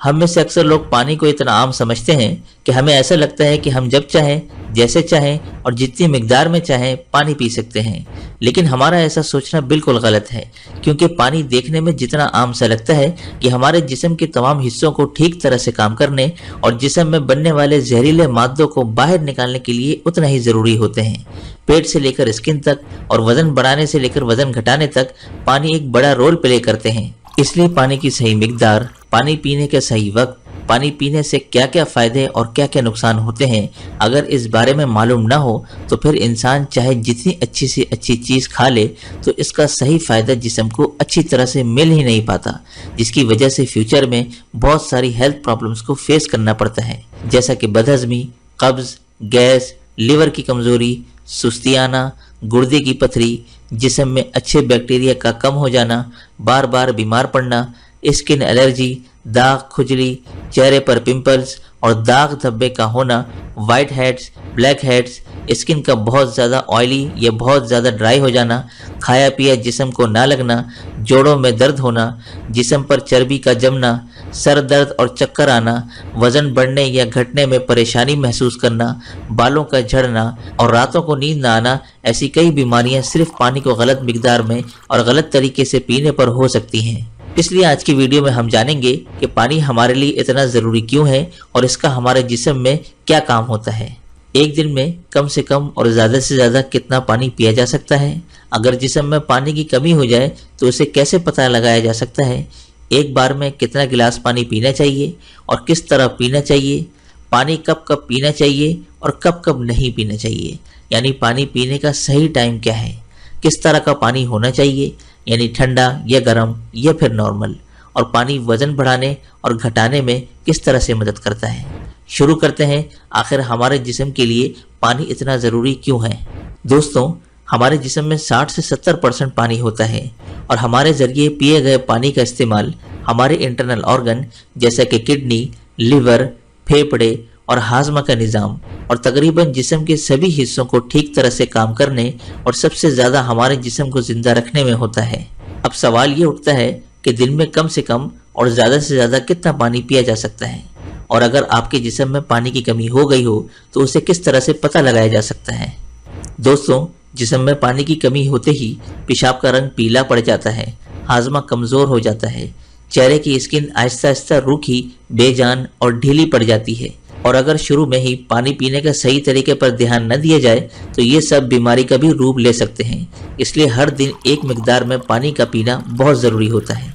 हम में से अक्सर लोग पानी को इतना आम समझते हैं कि हमें ऐसा लगता है कि हम जब चाहें, जैसे चाहें और जितनी मिकदार में चाहें पानी पी सकते हैं। लेकिन हमारा ऐसा सोचना बिल्कुल गलत है, क्योंकि पानी देखने में जितना आम सा लगता है कि हमारे जिस्म के तमाम हिस्सों को ठीक तरह से काम करने और जिस्म में बनने वाले जहरीले मादों को बाहर निकालने के लिए उतना ही ज़रूरी होते हैं। पेट से लेकर स्किन तक और वजन बढ़ाने से लेकर वजन घटाने तक पानी एक बड़ा रोल प्ले करते हैं। इसलिए पानी की सही मिकदार, पानी पीने का सही वक्त, पानी पीने से क्या क्या फ़ायदे और क्या क्या नुकसान होते हैं, अगर इस बारे में मालूम ना हो तो फिर इंसान चाहे जितनी अच्छी से अच्छी चीज़ खा ले तो इसका सही फ़ायदा जिस्म को अच्छी तरह से मिल ही नहीं पाता, जिसकी वजह से फ्यूचर में बहुत सारी हेल्थ प्रॉब्लम्स को फेस करना पड़ता है, जैसा कि बदहज़मी, कब्ज़, गैस, लिवर की कमज़ोरी, सुस्ती आना, गुर्दे की पथरी, जिस्म में अच्छे बैक्टीरिया का कम हो जाना, बार बार बीमार पड़ना, स्किन एलर्जी, दाग, खुजली, चेहरे पर पिंपल्स और दाग धब्बे का होना, white heads, black heads, skin का बहुत ज़्यादा ऑयली या बहुत ज़्यादा ड्राई हो जाना, खाया पिया जिस्म को ना लगना, जोड़ों में दर्द होना, जिस्म पर चर्बी का जमना, सर दर्द और चक्कर आना, वज़न बढ़ने या घटने में परेशानी महसूस करना, बालों का झड़ना और रातों को नींद ना आना, ऐसी कई बीमारियां सिर्फ पानी को गलत मिकदार में और गलत तरीके से पीने पर हो सकती हैं। इसलिए आज की वीडियो में हम जानेंगे कि पानी हमारे लिए इतना ज़रूरी क्यों है और इसका हमारे जिस्म में क्या काम होता है। एक दिन में कम से कम और ज़्यादा से ज़्यादा कितना पानी पिया जा सकता है, अगर जिस्म में पानी की कमी हो जाए तो उसे कैसे पता लगाया जा सकता है, एक बार में कितना गिलास पानी पीना चाहिए और किस तरह पीना चाहिए, पानी कब कब पीना चाहिए और कब कब नहीं पीना चाहिए, यानी पानी पीने का सही टाइम क्या है, किस तरह का पानी होना चाहिए, यानी ठंडा या गर्म या फिर नॉर्मल, और पानी वज़न बढ़ाने और घटाने में किस तरह से मदद करता है। शुरू करते हैं, आखिर हमारे जिस्म के लिए पानी इतना ज़रूरी क्यों है। दोस्तों, हमारे जिस्म में 60 से 70% पानी होता है और हमारे ज़रिए पिए गए पानी का इस्तेमाल हमारे इंटरनल ऑर्गन जैसे कि किडनी, लिवर, फेफड़े और हाजमा का निज़ाम और तकरीबन जिस्म के सभी हिस्सों को ठीक तरह से काम करने और सबसे ज़्यादा हमारे जिस्म को ज़िंदा रखने में होता है। अब सवाल ये उठता है कि दिन में कम से कम और ज़्यादा से ज़्यादा कितना पानी पिया जा सकता है, और अगर आपके जिस्म में पानी की कमी हो गई हो तो उसे किस तरह से पता लगाया जा सकता है। दोस्तों, जिस्म में पानी की कमी होते ही पेशाब का रंग पीला पड़ जाता है, हाजमा कमज़ोर हो जाता है, चेहरे की स्किन आहिस्ता आहिस्ता रूखी, बेजान और ढीली पड़ जाती है, और अगर शुरू में ही पानी पीने का सही तरीके पर ध्यान न दिया जाए तो ये सब बीमारी का भी रूप ले सकते हैं। इसलिए हर दिन एक मिकदार में पानी का पीना बहुत ज़रूरी होता है।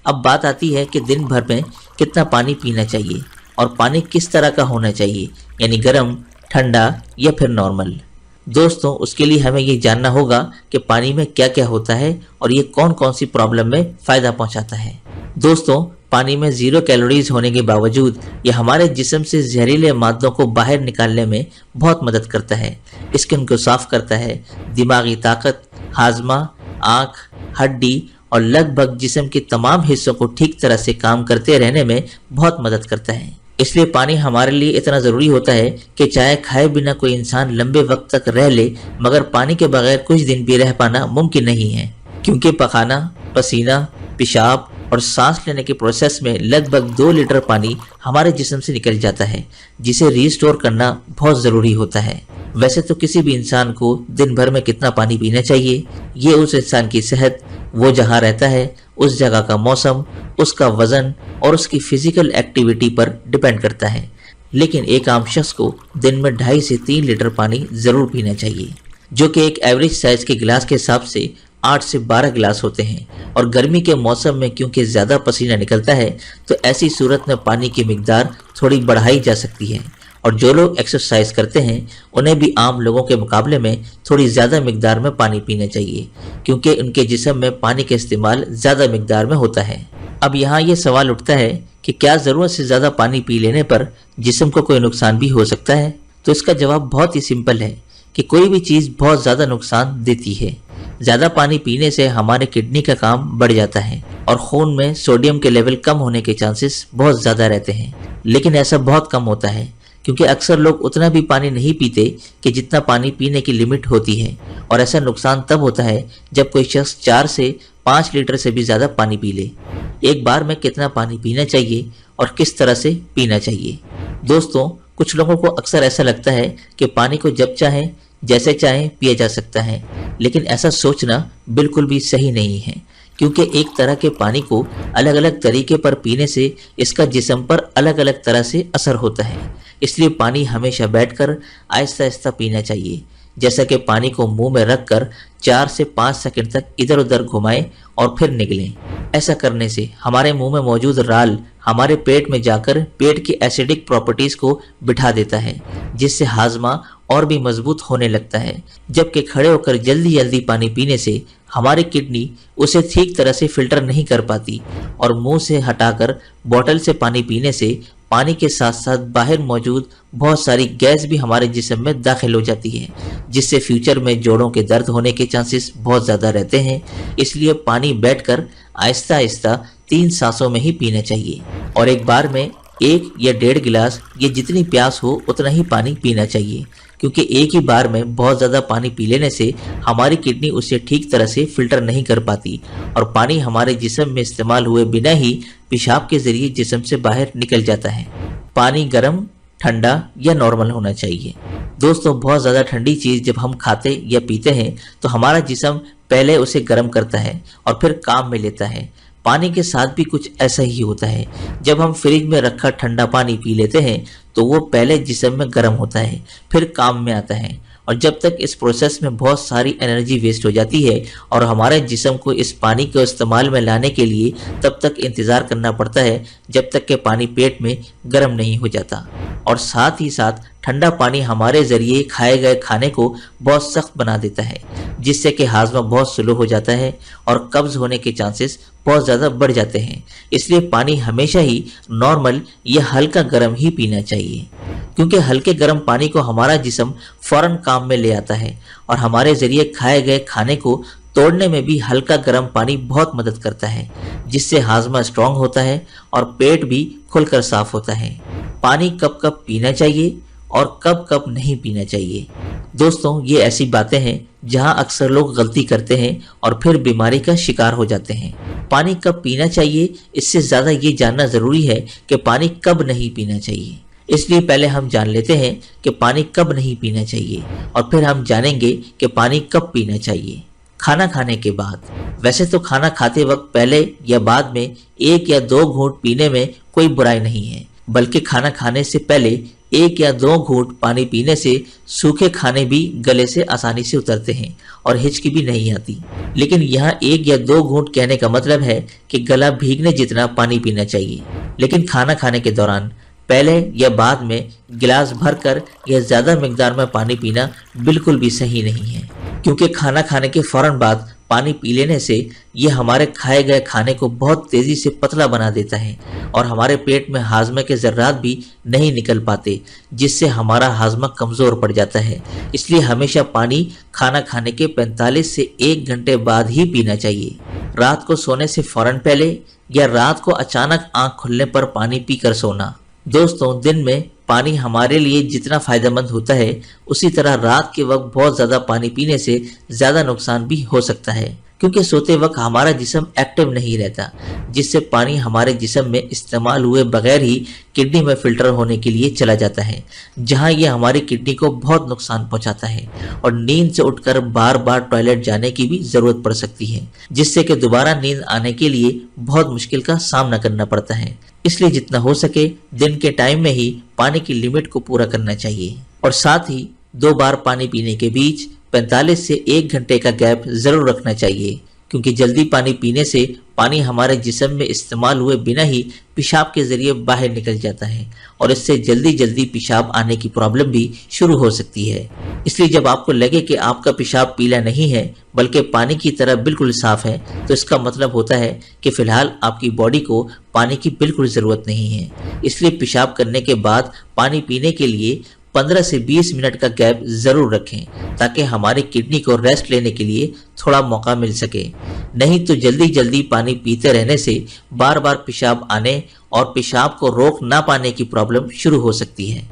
अब बात आती है कि दिन भर में कितना पानी पीना चाहिए और पानी किस तरह का होना चाहिए, यानी गर्म, ठंडा या फिर नॉर्मल। दोस्तों, उसके लिए हमें ये जानना होगा कि पानी में क्या क्या होता है और ये कौन कौन सी प्रॉब्लम में फ़ायदा पहुंचाता है। दोस्तों, पानी में 0 कैलोरीज होने के बावजूद यह हमारे जिस्म से जहरीले मादों को बाहर निकालने में बहुत मदद करता है, स्किन को साफ करता है, दिमागी ताकत, हाजमा, आँख, हड्डी और लगभग जिस्म के तमाम हिस्सों को ठीक तरह से काम करते रहने में बहुत मदद करता है। इसलिए पानी हमारे लिए इतना ज़रूरी होता है कि चाहे खाए बिना कोई इंसान लंबे वक्त तक रह ले, मगर पानी के बगैर कुछ दिन भी रह पाना मुमकिन नहीं है, क्योंकि पखाना, पसीना, पेशाब और सांस लेने के प्रोसेस में लगभग 2 लीटर पानी हमारे जिस्म से निकल जाता है, जिसे रीस्टोर करना बहुत ज़रूरी होता है। वैसे तो किसी भी इंसान को दिन भर में कितना पानी पीना चाहिए, ये उस इंसान की सेहत, वो जहाँ रहता है, उस जगह का मौसम, उसका वज़न और उसकी फिजिकल एक्टिविटी पर डिपेंड करता है। लेकिन एक आम शख्स को दिन में 2.5 से 3 लीटर पानी ज़रूर पीना चाहिए, जो कि एक एवरेज साइज़ के गिलास के हिसाब से 8 से 12 गिलास होते हैं। और गर्मी के मौसम में क्योंकि ज़्यादा पसीना निकलता है तो ऐसी सूरत में पानी की मिकदार थोड़ी बढ़ाई जा सकती है, और जो लोग एक्सरसाइज करते हैं उन्हें भी आम लोगों के मुकाबले में थोड़ी ज़्यादा मिकदार में पानी पीना चाहिए, क्योंकि उनके जिस्म में पानी का इस्तेमाल ज़्यादा मिकदार में होता है। अब यहाँ ये सवाल उठता है कि क्या ज़रूरत से ज़्यादा पानी पी लेने पर जिस्म को कोई नुकसान भी हो सकता है। तो इसका जवाब बहुत ही सिंपल है कि कोई भी चीज़ बहुत ज़्यादा नुकसान देती है। ज़्यादा पानी पीने से हमारे किडनी का काम बढ़ जाता है और खून में सोडियम के लेवल कम होने के चांसेस बहुत ज़्यादा रहते हैं, लेकिन ऐसा बहुत कम होता है, क्योंकि अक्सर लोग उतना भी पानी नहीं पीते कि जितना पानी पीने की लिमिट होती है, और ऐसा नुकसान तब होता है जब कोई शख्स 4 से 5 लीटर से भी ज़्यादा पानी पी ले। एक बार में कितना पानी पीना चाहिए और किस तरह से पीना चाहिए। दोस्तों, कुछ लोगों को अक्सर ऐसा लगता है कि पानी को जब चाहे जैसे चाहे पिया जा सकता है, लेकिन ऐसा सोचना बिल्कुल भी सही नहीं है, क्योंकि एक तरह के पानी को अलग अलग तरीके पर पीने से इसका जिस्म पर अलग अलग तरह से असर होता है। इसलिए पानी हमेशा बैठकर आहिस्ता आहिस्ता पीना चाहिए, जैसा कि पानी को मुंह में रखकर 4 से 5 सेकंड तक इधर उधर घुमाएं और फिर निगलें। ऐसा करने से हमारे मुंह में मौजूद राल हमारे पेट में जाकर पेट की एसिडिक प्रॉपर्टीज को बिठा देता है, जिससे हाजमा और भी मजबूत होने लगता है। जबकि खड़े होकर जल्दी जल्दी पानी पीने से हमारी किडनी उसे ठीक तरह से फिल्टर नहीं कर पाती और मुंह से हटाकर बोतल से पानी पीने से पानी के साथ साथ बाहर मौजूद बहुत सारी गैस भी हमारे जिस्म में दाखिल हो जाती है, जिससे फ्यूचर में जोड़ों के दर्द होने के चांसेस बहुत ज़्यादा रहते हैं। इसलिए पानी बैठकर आहिस्ता आहिस्ता 3 सांसों में ही पीना चाहिए और एक बार में 1 या 1.5 गिलास, ये जितनी प्यास हो उतना ही पानी पीना चाहिए, क्योंकि एक ही बार में बहुत ज़्यादा पानी पी लेने से हमारी किडनी उसे ठीक तरह से फिल्टर नहीं कर पाती और पानी हमारे जिस्म में इस्तेमाल हुए बिना ही पेशाब के जरिए जिस्म से बाहर निकल जाता है। पानी गर्म, ठंडा या नॉर्मल होना चाहिए। दोस्तों, बहुत ज़्यादा ठंडी चीज़ जब हम खाते या पीते हैं तो हमारा जिस्म पहले उसे गर्म करता है और फिर काम में लेता है। पानी के साथ भी कुछ ऐसा ही होता है। जब हम फ्रिज में रखा ठंडा पानी पी लेते हैं तो वो पहले जिस्म में गर्म होता है, फिर काम में आता है, और जब तक इस प्रोसेस में बहुत सारी एनर्जी वेस्ट हो जाती है और हमारे जिस्म को इस पानी को इस्तेमाल में लाने के लिए तब तक इंतज़ार करना पड़ता है जब तक कि पानी पेट में गर्म नहीं हो जाता। और साथ ही साथ ठंडा पानी हमारे ज़रिए खाए गए खाने को बहुत सख्त बना देता है, जिससे कि हाजमा बहुत स्लो हो जाता है और कब्ज़ होने के चांसेस बहुत ज़्यादा बढ़ जाते हैं। इसलिए पानी हमेशा ही नॉर्मल या हल्का गर्म ही पीना चाहिए, क्योंकि हल्के गर्म पानी को हमारा जिस्म फ़ौरन काम में ले आता है और हमारे ज़रिए खाए गए खाने को तोड़ने में भी हल्का गर्म पानी बहुत मदद करता है, जिससे हाजमा स्ट्रांग होता है और पेट भी खुलकर साफ होता है। पानी कब कब पीना चाहिए और कब कब नहीं पीना चाहिए। दोस्तों, ये ऐसी बातें हैं जहां अक्सर लोग गलती करते हैं और फिर बीमारी का शिकार हो जाते हैं। पानी कब पीना चाहिए, इससे ज़्यादा ये जानना ज़रूरी है कि पानी कब नहीं पीना चाहिए। इसलिए पहले हम जान लेते हैं कि पानी कब नहीं पीना चाहिए और फिर हम जानेंगे कि पानी कब पीना चाहिए। खाना खाने के बाद। वैसे तो खाना खाते वक्त पहले या बाद में 1 या 2 घूंट पीने में कोई बुराई नहीं है, बल्कि खाना खाने से पहले 1 या 2 घूंट पानी पीने से सूखे खाने भी गले से आसानी से उतरते हैं और हिचकी भी नहीं आती। लेकिन यहाँ 1 या 2 घूंट कहने का मतलब है कि गला भीगने जितना पानी पीना चाहिए। लेकिन खाना खाने के दौरान पहले या बाद में गिलास भरकर या ज़्यादा मिकदार में पानी पीना बिल्कुल भी सही नहीं है, क्योंकि खाना खाने के फौरन बाद पानी पी लेने से ये हमारे खाए गए खाने को बहुत तेज़ी से पतला बना देता है और हमारे पेट में हाजमे के ज़र्रात भी नहीं निकल पाते, जिससे हमारा हाजमा कमज़ोर पड़ जाता है। इसलिए हमेशा पानी खाना खाने के 45 से 1 घंटे बाद ही पीना चाहिए। रात को सोने से फ़ौरन पहले या रात को अचानक आँख खुलने पर पानी पीकर सोना। दोस्तों, दिन में पानी हमारे लिए जितना फ़ायदेमंद होता है, उसी तरह रात के वक्त बहुत ज़्यादा पानी पीने से ज़्यादा नुकसान भी हो सकता है, क्योंकि सोते वक्त हमारा जिस्म एक्टिव नहीं रहता, जिससे पानी हमारे जिस्म में इस्तेमाल हुए बगैर ही किडनी में फ़िल्टर होने के लिए चला जाता है, जहां ये हमारी किडनी को बहुत नुकसान पहुंचाता है और नींद से उठकर बार बार टॉयलेट जाने की भी ज़रूरत पड़ सकती है, जिससे कि दोबारा नींद आने के लिए बहुत मुश्किल का सामना करना पड़ता है। इसलिए जितना हो सके दिन के टाइम में ही पानी की लिमिट को पूरा करना चाहिए और साथ ही 2 बार पानी पीने के बीच 45 से 1 घंटे का गैप ज़रूर रखना चाहिए, क्योंकि जल्दी पानी पीने से पानी हमारे जिस्म में इस्तेमाल हुए बिना ही पेशाब के ज़रिए बाहर निकल जाता है और इससे जल्दी जल्दी पेशाब आने की प्रॉब्लम भी शुरू हो सकती है। इसलिए जब आपको लगे कि आपका पेशाब पीला नहीं है बल्कि पानी की तरह बिल्कुल साफ़ है, तो इसका मतलब होता है कि फ़िलहाल आपकी बॉडी को पानी की बिल्कुल ज़रूरत नहीं है। इसलिए पेशाब करने के बाद पानी पीने के लिए 15 से 20 मिनट का गैप ज़रूर रखें, ताकि हमारी किडनी को रेस्ट लेने के लिए थोड़ा मौका मिल सके। नहीं तो जल्दी जल्दी पानी पीते रहने से बार बार पेशाब आने और पेशाब को रोक ना पाने की प्रॉब्लम शुरू हो सकती है।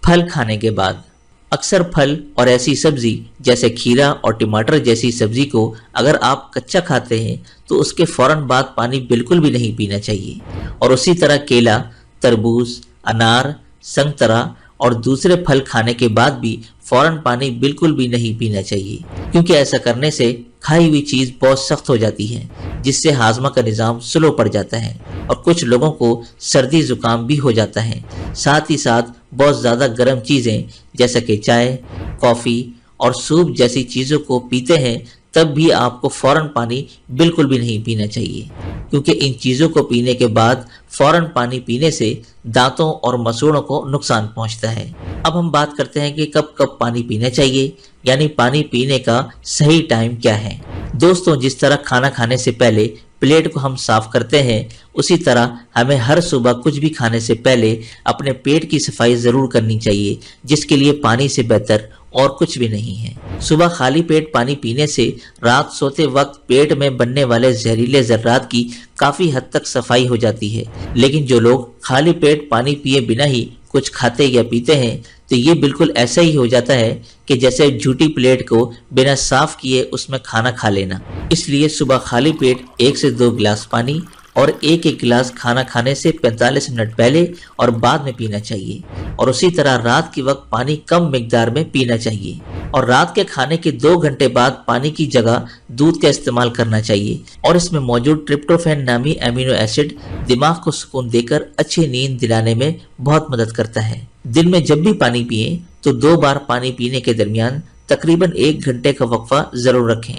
फल खाने के बाद। अक्सर फल और ऐसी सब्जी जैसे खीरा और टमाटर जैसी सब्जी को अगर आप कच्चा खाते हैं तो उसके फ़ौरन बाद पानी बिल्कुल भी नहीं पीना चाहिए। और उसी तरह केला, तरबूज, अनार, संतरा और दूसरे फल खाने के बाद भी फौरन पानी बिल्कुल भी नहीं पीना चाहिए, क्योंकि ऐसा करने से खाई हुई चीज बहुत सख्त हो जाती है, जिससे हाजमा का निज़ाम स्लो पड़ जाता है और कुछ लोगों को सर्दी जुकाम भी हो जाता है। साथ ही साथ बहुत ज़्यादा गर्म चीज़ें जैसा कि चाय, कॉफ़ी और सूप जैसी चीज़ों को पीते हैं तब भी आपको फौरन पानी बिल्कुल भी नहीं पीना चाहिए, क्योंकि इन चीज़ों को पीने के बाद फौरन पानी पीने से दांतों और मसूड़ों को नुकसान पहुंचता है। अब हम बात करते हैं कि कब कब पानी पीना चाहिए, यानी पानी पीने का सही टाइम क्या है। दोस्तों, जिस तरह खाना खाने से पहले प्लेट को हम साफ करते हैं, उसी तरह हमें हर सुबह कुछ भी खाने से पहले अपने पेट की सफाई ज़रूर करनी चाहिए, जिसके लिए पानी से बेहतर और कुछ भी नहीं है। सुबह खाली पेट पानी पीने से रात सोते वक्त पेट में बनने वाले जहरीले ज़र्रात की काफ़ी हद तक सफाई हो जाती है। लेकिन जो लोग खाली पेट पानी पिए बिना ही कुछ खाते या पीते हैं, तो ये बिल्कुल ऐसा ही हो जाता है कि जैसे झूठी प्लेट को बिना साफ किए उसमें खाना खा लेना। इसलिए सुबह खाली पेट 1 से 2 गिलास पानी और एक गिलास खाना खाने से 45 मिनट पहले और बाद में पीना चाहिए। और उसी तरह रात के वक्त पानी कम मिकदार में पीना चाहिए और रात के खाने के 2 घंटे बाद पानी की जगह दूध का इस्तेमाल करना चाहिए। और इसमें मौजूद ट्रिप्टोफैन नामी एमिनो एसिड दिमाग को सुकून देकर अच्छी नींद दिलाने में बहुत मदद करता है। दिन में जब भी पानी पिए तो 2 बार पानी पीने के दरमियान तकरीबन 1 घंटे का वक्फा जरूर रखें,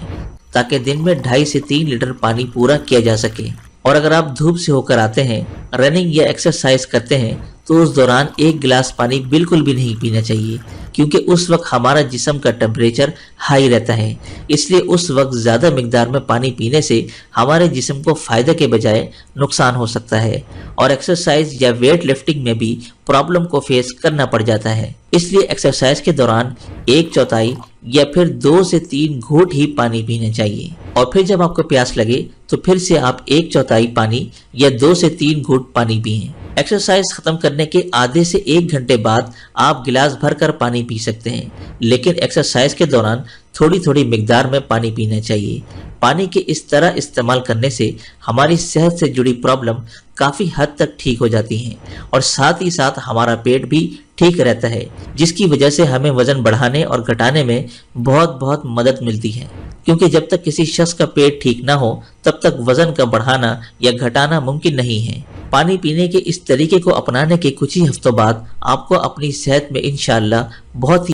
ताकि दिन में 2.5 से 3 लीटर पानी पूरा किया जा सके। और अगर आप धूप से होकर आते हैं, रनिंग या एक्सरसाइज करते हैं, तो उस दौरान 1 गिलास पानी बिल्कुल भी नहीं पीना चाहिए, क्योंकि उस वक्त हमारा जिस्म का टेम्परेचर हाई रहता है। इसलिए उस वक्त ज़्यादा मिकदार में पानी पीने से हमारे जिस्म को फ़ायदे के बजाय नुकसान हो सकता है और एक्सरसाइज या वेट लिफ्टिंग में भी प्रॉब्लम को फेस करना पड़ जाता है। इसलिए एक्सरसाइज के दौरान 1/4 या फिर 2 से 3 घूंट ही पानी पीना चाहिए। और फिर जब आपको प्यास लगे तो फिर से आप 1/4 पानी या 2 से 3 घूंट पानी पिएं। एक्सरसाइज खत्म करने के आधे से 1 घंटे बाद आप गिलास भरकर पानी पी सकते हैं, लेकिन एक्सरसाइज के दौरान थोड़ी थोड़ी मिकदार में पानी पीना चाहिए। पानी के इस तरह इस्तेमाल करने से हमारी सेहत से जुड़ी प्रॉब्लम काफ़ी हद तक ठीक हो जाती हैं और साथ ही साथ हमारा पेट भी ठीक रहता है, जिसकी वजह से हमें वजन बढ़ाने और घटाने में बहुत बहुत मदद मिलती है। क्योंकि जब तक किसी शख्स का पेट ठीक ना हो तब तक वजन का बढ़ाना या घटाना मुमकिन नहीं है। पानी पीने के इस तरीके को अपनाने के कुछ ही हफ्तों बाद आपको अपनी सेहत में इंशाअल्लाह बहुत ही